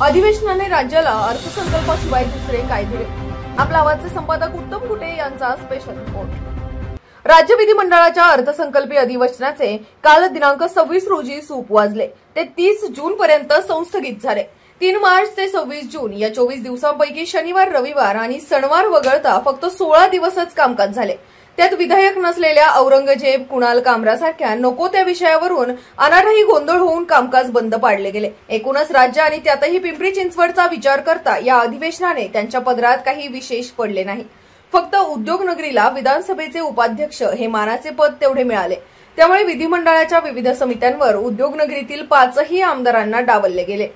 अधिवेशनाने राज्याला अर्थसंकल्पाशिवाय दुसरे काय दिले? आपला आवाजचे संपादक उत्तम कुटे यांचा स्पेशल रिपोर्ट। राज्य विधिमंडळाच्या अर्थसंकल्पीय अधिवेशनाचे काल दिनांक 26 रोजी सूप वाजले ते 30 जून पर्यंत संस्थगित झाले। 3 मार्च ते 26 जून या 24 दिवसांपैकी शनिवार, रविवार आणि सणवार वगळता फक्त 16 दिवसच कामकाज झाले। त्यात विधायक नसलेल्या औरंगजेब, कुणाल कामरासारख्या नको त्या विषयावरून अनाठायी गोंधळ होऊन कामकाज बंद पाडले गेले। एकूणच राज्य आणि त्यातही पिंपरी चिंचवडचा विचार करता या अधिवेशनाने त्यांच्या पदरात काही विशेष पडले नाही। फक्त उद्योगनगरीला विधानसभेचे उपाध्यक्ष हे मानाचे पद तेवढे मिळाले। त्यामुळे विधिमंडळाच्या विविध समित्यांवर उद्योगनगरीतील 5ही आमदारांना डावलले गेले।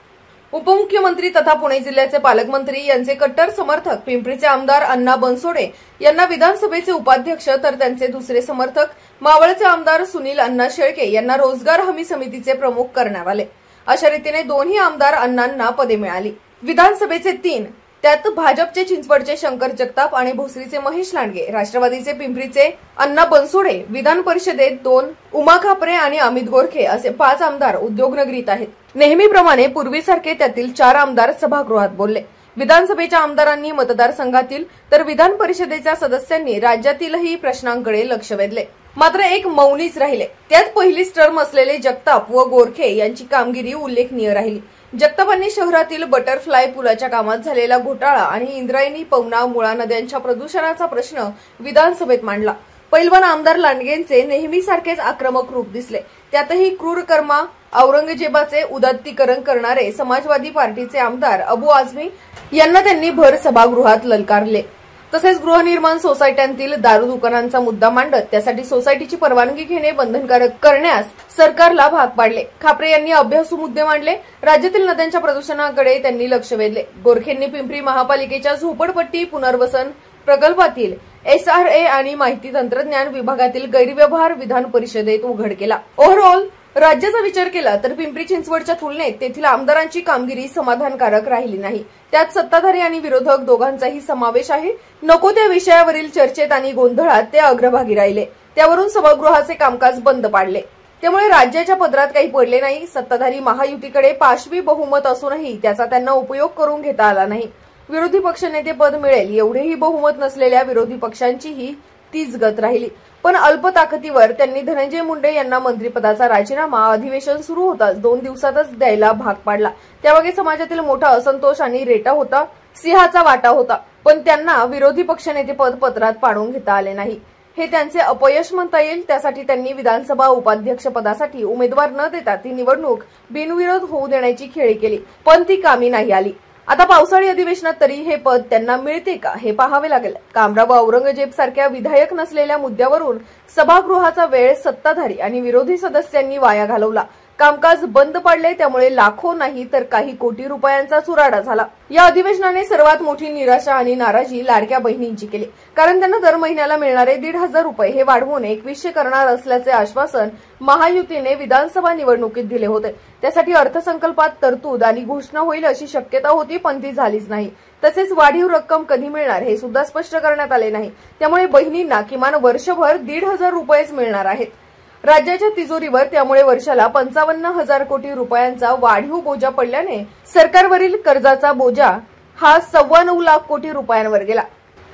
उपमुख्यमंत्री तथा पुणे जिल्ह्याचे पालकमंत्री यांचे कट्टर समर्थक पिंपरीचे आमदार अण्णा बनसोडे यांना विधानसभेचे उपाध्यक्ष तर त्यांचे दुसरे समर्थक मावळचे आमदार सुनील अण्णा शेळके यांना रोजगार हमी समितीचे प्रमुख करण्यात आले। अशा रीतीने दोन्ही आमदार अण्णांना पदे मिळाली। विधानसभेचे 3, त्यात भाजपचे चिंचवडचे शंकर जगताप आणि भोसरीचे महेश लांडगे, राष्ट्रवादीचे पिंपरीचे अण्णा बनसोडे, विधान परिषदेत 2, उमा खापरे आणि अमित गोरखे असे 5 आमदार उद्योगनगरीत आहेत। नेहमीप्रमाणे पूर्वीसारखे त्यातील 4 आमदार सभागृहात बोलले। विधानसभेच्या आमदारांनी मतदारसंघातील तर विधान परिषदेच्या सदस्यांनी राज्यातीलही प्रश्नांकडे लक्ष वेधले। मात्र एक मौनीच राहिले। त्यात पहिलीच टर्म असलेले जगताप व गोरखे यांची कामगिरी उल्लेखनीय राहिली। जगतापांनी शहरातील बटरफ्लाय पुलाच्या कामात झालेला घोटाळा आणि इंद्रायणी, पवना, मुळा नद्यांच्या प्रदूषणाचा प्रश्न विधानसभेत मांडला। पैलवान आमदार लांडगेंचे नेहमीसारखेच आक्रमक रूप दिसले। त्यातही क्रूरकर्मा औरंगजेबाचे उदात्तीकरण करणारे समाजवादी पार्टीचे आमदार अबू आझमी यांना त्यांनी भर सभागृहात ललकारले। तसेच गृहनिर्माण सोसायट्यांतील दारू दुकानांचा मुद्दा मांडत त्यासाठी सोसायटीची परवानगी घेणे बंधनकारक करण्यास सरकारला भाग पाडले। खापरे यांनी अभ्यासू मुद्दे मांडले। राज्यातील नद्यांच्या प्रदूषणाकडे त्यांनी लक्ष वेधले। गोरखेंनी पिंपरी महापालिकेच्या झोपडपट्टी पुनर्वसन प्रकल्पातील SRA आणि माहिती तंत्रज्ञान विभागातील गैरव्यवहार विधान परिषदेत उघड केला। ओव्हरऑल राज्याचा विचार केला तर पिंपरी चिंचवडच्या तुलनेत तेथील आमदारांची कामगिरी समाधानकारक राहिली नाही। त्यात सत्ताधारी आणि विरोधक दोघांचाही समावेश आहे। नको त्या विषयावरील चर्चेत आणि गोंधळात ते अग्रभागी राहिले। त्यावरून सभागृहाचे कामकाज बंद पाडले। त्यामुळे राज्याच्या पदरात काही पडले नाही। सत्ताधारी महायुतीकडे पाशवी बहुमत असूनही त्याचा त्यांना उपयोग करून घेता आला नाही। विरोधी पक्षनेते पद मिळेल एवढेही बहुमत नसलेल्या विरोधी पक्षांचीही तीच गत राहिली। पण अल्प ताकदीवर त्यांनी धनंजय मुंडे यांना मंत्रिपदाचा राजीनामा अधिवेशन सुरू होताच 2 दिवसातच द्यायला भाग पाडला। त्यामागे समाजातील मोठा असंतोष आणि रेटा होता, सिंहाचा वाटा होता। पण त्यांना विरोधी पक्षनेते पद पत्रात पाडून घेता आले नाही। हे त्यांचे अपयश म्हणता येईल। त्यासाठी त्यांनी विधानसभा उपाध्यक्ष पदासाठी उमेदवार न देता ती निवडणूक बिनविरोध होऊ देण्याची खेळी केली, पण ती कामी नाही आली। आता पावसाळी अधिवेशनात तरी हे पद त्यांना मिळते का हे पाहावे लागेल। कामरा व औरंगजेब सारख्या विधायक नसलेल्या मुद्द्यावरून सभागृहाचा वेळ सत्ताधारी आणि विरोधी सदस्यांनी वाया घालवला। कामकाज बंद पडले। त्यामुळे लाखो नाही तर काही कोटी रुपयांचा चुराडा झाला। या अधिवेशनाने सर्वात मोठी निराशा आणि नाराजी लाडक्या बहिणींची केली, कारण त्यांना दर महिन्याला मिळणारे 1,500 रुपये हे वाढवून 2100 करणार असल्याचे आश्वासन महायुतीने विधानसभा निवडणुकीत दिले होते। त्यासाठी अर्थसंकल्पात तरतूद आणि घोषणा होईल अशी शक्यता होती, पण ती झालीच नाही। तसेच वाढीव रक्कम कधी मिळणार हे सुद्धा स्पष्ट करण्यात आले नाही। त्यामुळे बहिणींना किमान वर्षभर 1,500 रुपयेच मिळणार आहेत। राज्याच्या तिजोरीवर त्यामुळे वर्षाला 55,000 कोटी रुपयांचा वाढीव बोजा पडल्याने सरकारवरील कर्जाचा बोजा हा 9.25 लाख कोटी रुपयांवर गेला।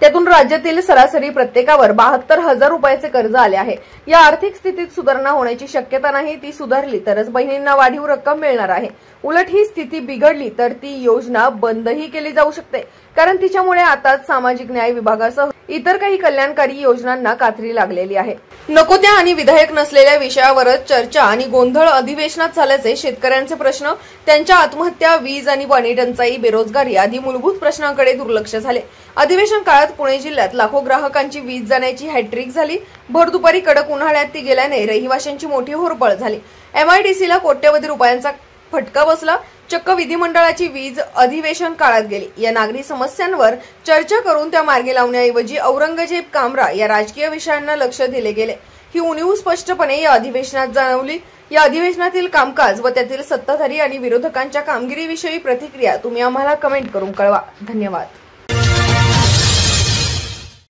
त्यातून राज्यातील सरासरी प्रत्येकावर 72,000 रुपयाचे कर्ज आले आहे। या आर्थिक स्थितीत सुधारणा होण्याची शक्यता नाही। ती सुधारली तरच बहिणींना वाढीव रक्कम मिळणार आहे। उलट ही स्थिती बिघडली तर ती योजना बंदही केली जाऊ शकते, कारण तिच्यामुळे आताच सामाजिक न्याय विभागासह इतर काही कल्याणकारी योजनांना कात्री लागलेली आहे। नको त्या आणि विधायक नसलेल्या विषयावरच चर्चा आणि गोंधळ अधिवेशनात झाल्याचे शेतकऱ्यांचे प्रश्न, त्यांच्या आत्महत्या, वीज आणि पाणी टंचाई, बेरोजगारी आदी मूलभूत प्रश्नांकडे दुर्लक्ष झाले। अधिवेशन काळात पुणे जिल्ह्यात लाखो ग्राहकांची वीज जाण्याची हॅट्रिक झाली। भर दुपारी कडक उन्हाळ्यात ती गेल्याने रहिवाशांची मोठी होरपळ झाली। MIDCला कोट्यवधी रुपयांचा फटका बसला। चक्क विधिमंडळाची वीज अधिवेशन काळात गेली। या नागरी समस्यांवर चर्चा करून त्या मार्गी लावण्याऐवजी औरंगजेब, कामरा या राजकीय विषयांना लक्ष दिले गेले। ही उणीव स्पष्टपणे या अधिवेशनात जाणवली। या अधिवेशनातील कामकाज व त्यातील सत्ताधारी आणि विरोधकांच्या कामगिरीविषयी प्रतिक्रिया तुम्ही आम्हाला कमेंट करून कळवा। धन्यवाद।